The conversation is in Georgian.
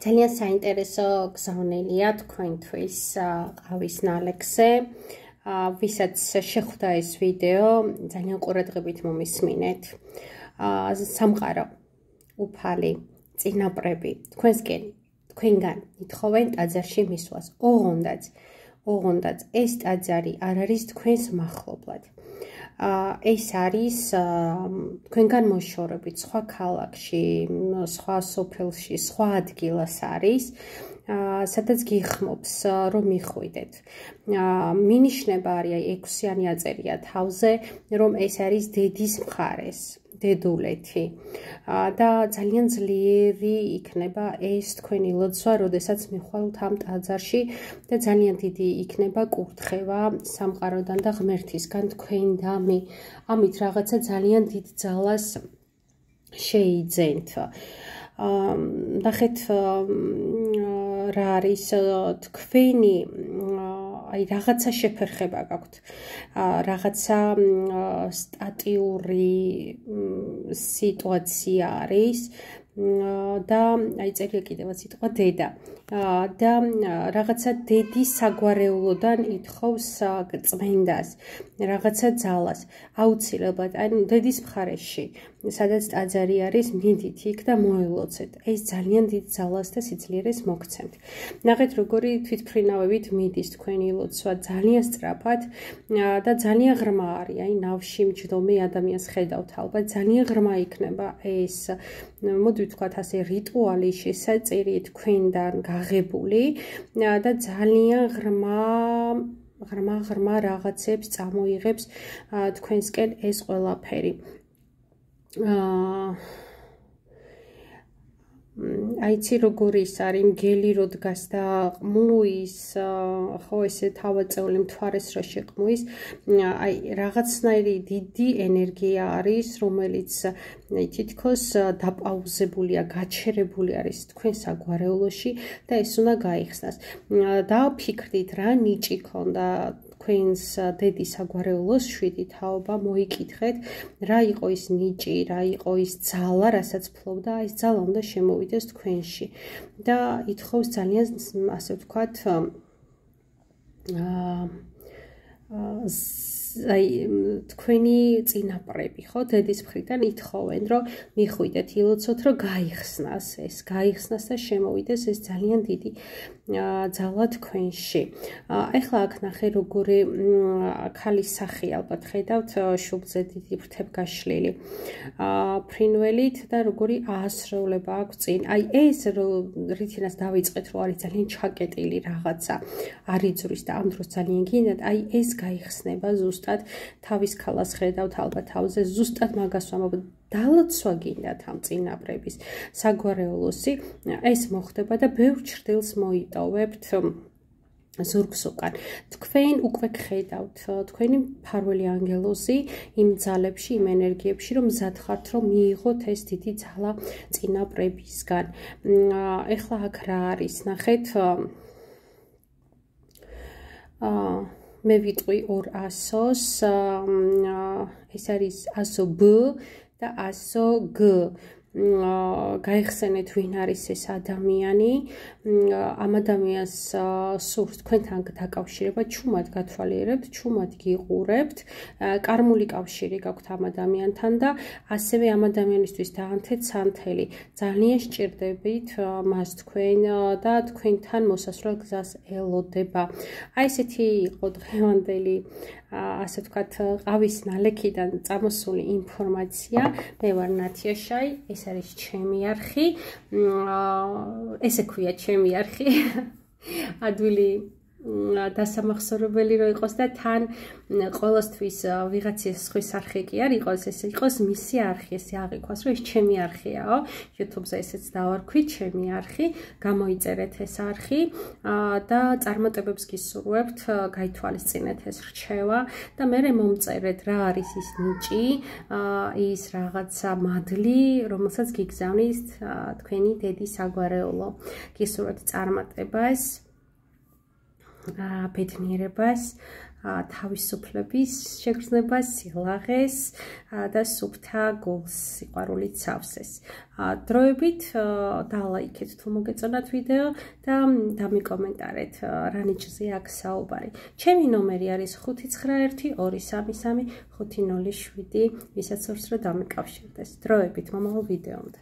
ძალიან საინტერესო გზავნილია თქვენთვის ყავის ნალექზე. ვისაც შეხვდა ეს ვიდეო, ძალიან ყურადღებით მომისმინეთ. სამყარო, უფალი, წინაპრები, თქვენგან ითხოვენ ტაძარში მისვლას. ოღონდაც ეს ტაძარი არ არის თქვენს მახლობლად. ეს არის თქვენგან მოშორებით სხვა ქალაქში, სხვა სოფელში, სხვა ადგილას არის, სადაც გიხმობს რომ მიხვიდეთ. მინიშნება არის 6-იანი აწერია თავზე, რომ ეს არის დედის მხარეს, დედულეთი. და ძალიან ძლიერი იქნება ეს თქვენი ლოცვა, როდესაც მიხვალთ ამ ტაძარში და ძალიან დიდი იქნება კურთხევა სამყაროდან და ღმერთისგან თქვენ და მე. ამით რაღაცა ძალიან დიდ ძალას შეიძენთ. ნახეთ რა არის თქვენი აი რაღაცა შეფერხება გაქვთ. რაღაცა სტატიური სიტუაცია არის და აი წერია კიდევ სიტყვა დედა. და რაღაცა დედის საგვარეულოდან ითხოვს წმენდას, რაღაცა ძალას. აუცილებლად, ანუ დედის მხარეში, სადაც ტაძარი არის, მიდით იქ და მოელოცეთ. ეს ძალიან დიდ ძალას და სიძლიერეს მოგცემთ. ნახეთ, როგორი თვითმფრინავებით მიდის თქვენი ლოცვა, ძალიან სწრაფად და ძალიან ღრმა არის. აი ნავში მჯდომი ადამიანს ხედავთ ალბათ, ძალიან ღრმა იქნება ეს, მოდი ვთქვათ ასე, რიტუალი შესაწირი თქვენდან გაღებული და ძალიან ღრმა რაღაცებს წამოიღებს თქვენსკენ ეს ყველაფერი. აიცი როგორ ის არის მგელი რო დგას და ყმუის, ხო ესე თავაწეული მთვარეს რო შეყმუის, აი რაღაცნაირი დიდი ენერგია არის, რომელიც თითქოს დაპაუზებულია, გაჩერებული არის თქვენ საგვარეულოში და ეს უნდა გაიხსნას. დავფიქრდით რა ნიჭი ქონდა თქვენს დედის საგვარეულოს 7 თაობა, მოიკითხეთ რა იყო ის ნიჭი, რა იყო ის ძალა, რასაც ფლობდა, ეს ძალა უნდა შემოვიდეს თქვენში და ითხოვს ძალიან ასე ვთქვათ აი თქვენი წინაპრები, ხო, დედის მხრიდან ითხოვენ, რომ მიხვიდეთ, ილოცოთ, რომ გაიხსნას და შემოვიდეს ეს ძალიან დიდი ძალა თქვენში. ეხლა აქ ნახე როგორი ქალის სახე ალბათ ხედავთ, შუბლზე დიდი ფრთებგაშლილი. ფრინველით და როგორი აასრულება აქვს წინ. აი ეს რითინას დავიწყეთ, რომ არის ძალიან ჩაკეტილი რაღაცა, არიძვრის და ამ დროს ძალიან გინდათ, აი ეს გაიხსნება ზუსტად თავის ქალას ხედავთ ალბათ თავზე, ზუსტად მაგას ვამბობ. დალოცვა გინდათ ამ წინაპრების საგვარეულოსი, ეს მოხდება და ბევრ ჩრდილს მოიტოვებთ ზურგს უკან. თქვენ უკვე გხედავთ თქვენი მფარველი ანგელოზი იმ ძალებში, იმ ენერგიებში, რომ მზად ხართ, რომ მიიღოთ ეს დიდი ძალა წინაპრებისგან. ეხლა აქ რა არის, ნახეთ, მე ვიტყვი 200-ოს, ეს არის 100 B და 100 G. გაიხსენეთ ვინ არის ეს ადამიანი, ამ ადამიანს სურს თქვენთან დაკავშირება, ჩუმად გათვალიერებთ, ჩუმად გიყურებთ, კარმული კავშირი გაქვთ ამ ადამიანთან და ასევე ამ ადამიანისთვის დაანთეთ სანთელი. ძალიან სჭირდებით მას თქვენ და თქვენთან მოსასვლელ გზას ელოდება. აი ესეთი იყო დღევანდელი ასე ვთქვათ ყავის ნალექიდან წამოსული ინფორმაცია. მე ვარ ნათია შაი, ეს არის ჩემი არხი, ესე ქვია ჩემი არხი. ადვილი დასამახსოვრებელი რო იყოს და თან ყოველთვის ვიღაცის სხვის არხი კი არ იყოს, ეს იყოს მისი არხი, ესე აღიქვას, რომ ეს ჩემი არხიაო. YouTube-ზე ესეც დავარქვით, ჩემი არხი, გამოიწერეთ ეს არხი და წარმატებებს გისურვებთ, გაითვალისწინეთ ეს რჩევა და მე მომწერეთ რა არის ის ნიჭი, ის რაღაცა მადლი, რომელსაც გიგზავნის თქვენი დედის საგვარეულო. გისურვებთ წარმატებას, ბედნიერებას, თავისუფლების შეგრძნებას, სილაღეს და სუფთა გულს, სიყვარულით სავსეს. დროებით დალაიქეთ თუ მოგეწონათ ვიდეო და დამიკომენტარეთ რა ნიჭზე აქვს საუბარი. ჩემი ნომერი არის 591233507, ვისაც სურს რომ დამიკავშირდეს. დროებით მომავალ ვიდეომდე.